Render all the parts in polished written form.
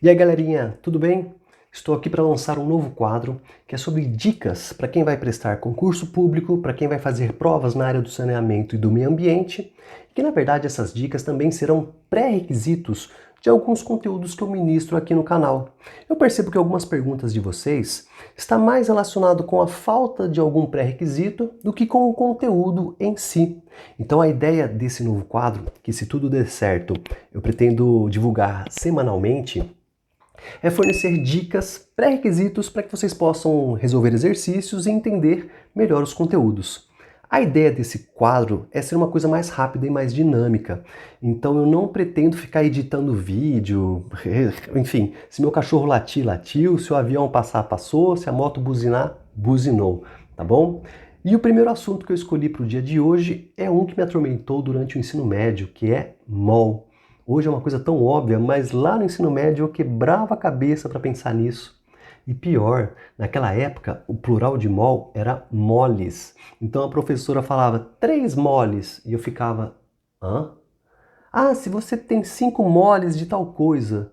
E aí, galerinha, tudo bem? Estou aqui para lançar um novo quadro que é sobre dicas para quem vai prestar concurso público, para quem vai fazer provas na área do saneamento e do meio ambiente, e que na verdade essas dicas também serão pré-requisitos de alguns conteúdos que eu ministro aqui no canal. Eu percebo que algumas perguntas de vocês está mais relacionado com a falta de algum pré-requisito do que com o conteúdo em si. Então a ideia desse novo quadro, que se tudo der certo, eu pretendo divulgar semanalmente, é fornecer dicas, pré-requisitos para que vocês possam resolver exercícios e entender melhor os conteúdos. A ideia desse quadro é ser uma coisa mais rápida e mais dinâmica. Então eu não pretendo ficar editando vídeo, enfim, se meu cachorro latir, latiu, se o avião passar, passou, se a moto buzinar, buzinou, tá bom? E o primeiro assunto que eu escolhi para o dia de hoje é um que me atormentou durante o ensino médio, que é mol. Hoje é uma coisa tão óbvia, mas lá no ensino médio eu quebrava a cabeça para pensar nisso. E pior, naquela época o plural de mol era moles. Então a professora falava 3 moles e eu ficava, hã? Ah, se você tem 5 moles de tal coisa.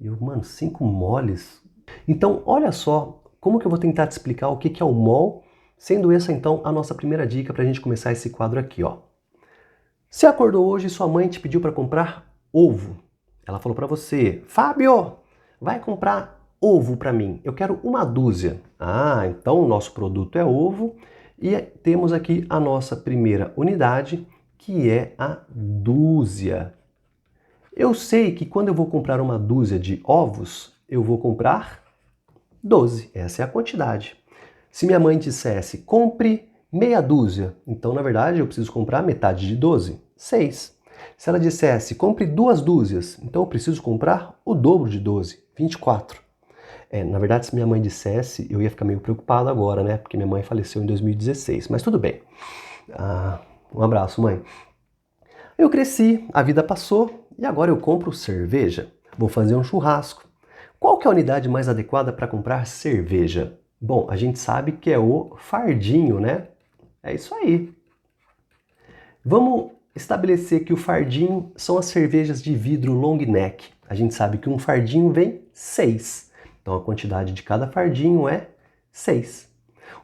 E eu, mano, 5 moles? Então olha só como que eu vou tentar te explicar o que é o mol, sendo essa então a nossa primeira dica para a gente começar esse quadro aqui, ó. Você acordou hoje e sua mãe te pediu para comprar ovo. Ela falou para você, Fábio, vai comprar ovo para mim. Eu quero uma dúzia. Ah, então o nosso produto é ovo e temos aqui a nossa primeira unidade, que é a dúzia. Eu sei que quando eu vou comprar uma dúzia de ovos, eu vou comprar 12. Essa é a quantidade. Se minha mãe dissesse, compre meia dúzia, então na verdade eu preciso comprar metade de 12, 6. Se ela dissesse, compre 2 dúzias, então eu preciso comprar o dobro de 12, 24. Na verdade, se minha mãe dissesse, eu ia ficar meio preocupado agora, né? Porque minha mãe faleceu em 2016, mas tudo bem. Um abraço, mãe. Eu cresci, a vida passou e agora eu compro cerveja. Vou fazer um churrasco. Qual que é a unidade mais adequada para comprar cerveja? Bom, a gente sabe que é o fardinho, né? É isso aí. Vamos estabelecer que o fardinho são as cervejas de vidro long neck. A gente sabe que um fardinho vem 6. Então a quantidade de cada fardinho é 6.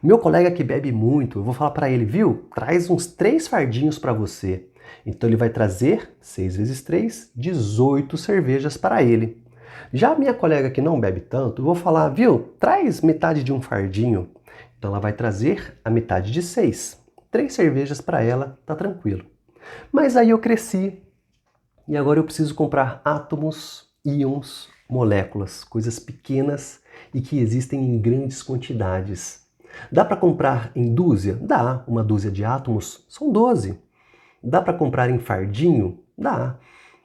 O meu colega que bebe muito, eu vou falar para ele, viu? Traz uns 3 fardinhos para você. Então ele vai trazer 6 vezes 3, 18 cervejas para ele. Já a minha colega que não bebe tanto, eu vou falar, viu? Traz metade de um fardinho. Então ela vai trazer a metade de 6. 3 cervejas para ela, tá tranquilo. Mas aí eu cresci e agora eu preciso comprar átomos, íons, moléculas, coisas pequenas e que existem em grandes quantidades. Dá para comprar em dúzia? Dá. Uma dúzia de átomos são 12. Dá para comprar em fardinho? Dá.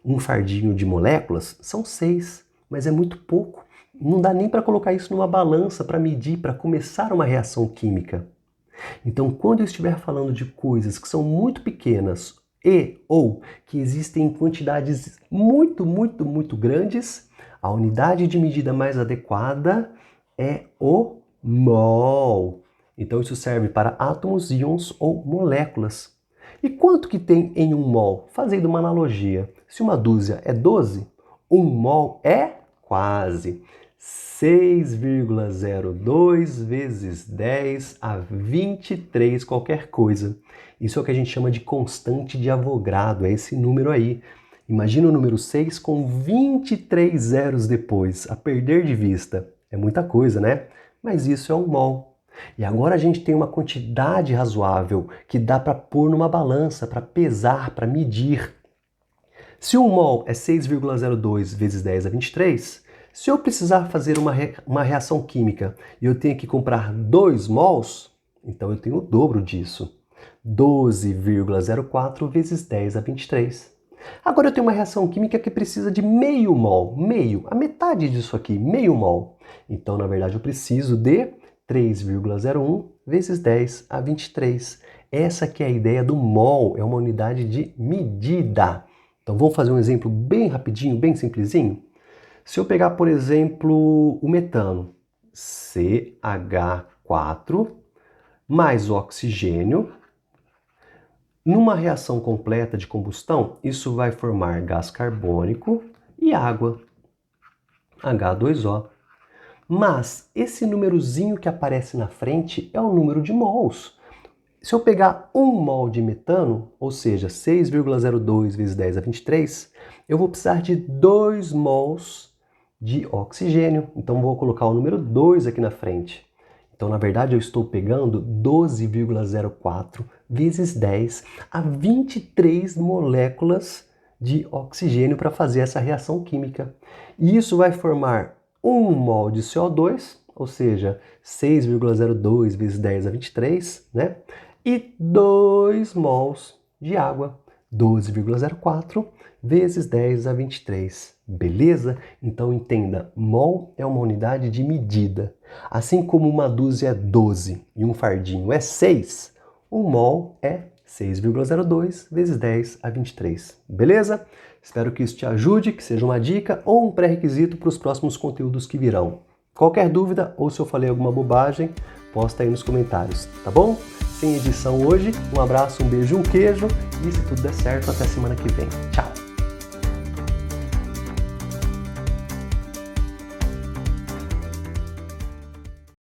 Um fardinho de moléculas são 6, mas é muito pouco. Não dá nem para colocar isso numa balança para medir, para começar uma reação química. Então, quando eu estiver falando de coisas que são muito pequenas e ou que existem em quantidades muito grandes, a unidade de medida mais adequada é o mol. Então, isso serve para átomos, íons ou moléculas. E quanto que tem em um mol? Fazendo uma analogia, se uma dúzia é 12, um mol é quase 6,02 vezes 10 a 23 qualquer coisa. Isso é o que a gente chama de constante de Avogadro, é esse número aí. Imagina o número 6 com 23 zeros depois, a perder de vista. É muita coisa, né? Mas isso é um mol. E agora a gente tem uma quantidade razoável que dá para pôr numa balança, para pesar, para medir. Se um mol é 6,02 vezes 10 a 23, se eu precisar fazer uma reação química e eu tenho que comprar 2 mols, então eu tenho o dobro disso. 12,04 vezes 10 a 23. Agora eu tenho uma reação química que precisa de meio mol, meio, a metade disso aqui, meio mol. Então, na verdade, eu preciso de 3,01 vezes 10 a 23. Essa que é a ideia do mol, é uma unidade de medida. Então vamos fazer um exemplo bem rapidinho, bem simplesinho? Se eu pegar, por exemplo, o metano, CH4 mais oxigênio, numa reação completa de combustão, isso vai formar gás carbônico e água. H2O. Mas esse númerozinho que aparece na frente é o número de mols. Se eu pegar 1 mol de metano, ou seja, 6,02 vezes 10 a 23, eu vou precisar de 2 mols de oxigênio. Então vou colocar o número 2 aqui na frente. Então, na verdade, eu estou pegando 12,04 vezes 10 a 23 moléculas de oxigênio para fazer essa reação química. E isso vai formar 1 mol de CO2, ou seja, 6,02 vezes 10 a 23, né? E 2 mols de água, 12,04 vezes 10 a 23. Beleza? Então entenda, mol é uma unidade de medida. Assim como uma dúzia é 12 e um fardinho é 6, um mol é 6,02 vezes 10 a 23. Beleza? Espero que isso te ajude, que seja uma dica ou um pré-requisito para os próximos conteúdos que virão. Qualquer dúvida ou se eu falei alguma bobagem, posta aí nos comentários, tá bom? Sem edição hoje, um abraço, um beijo, um queijo e se tudo der certo, até semana que vem. Tchau!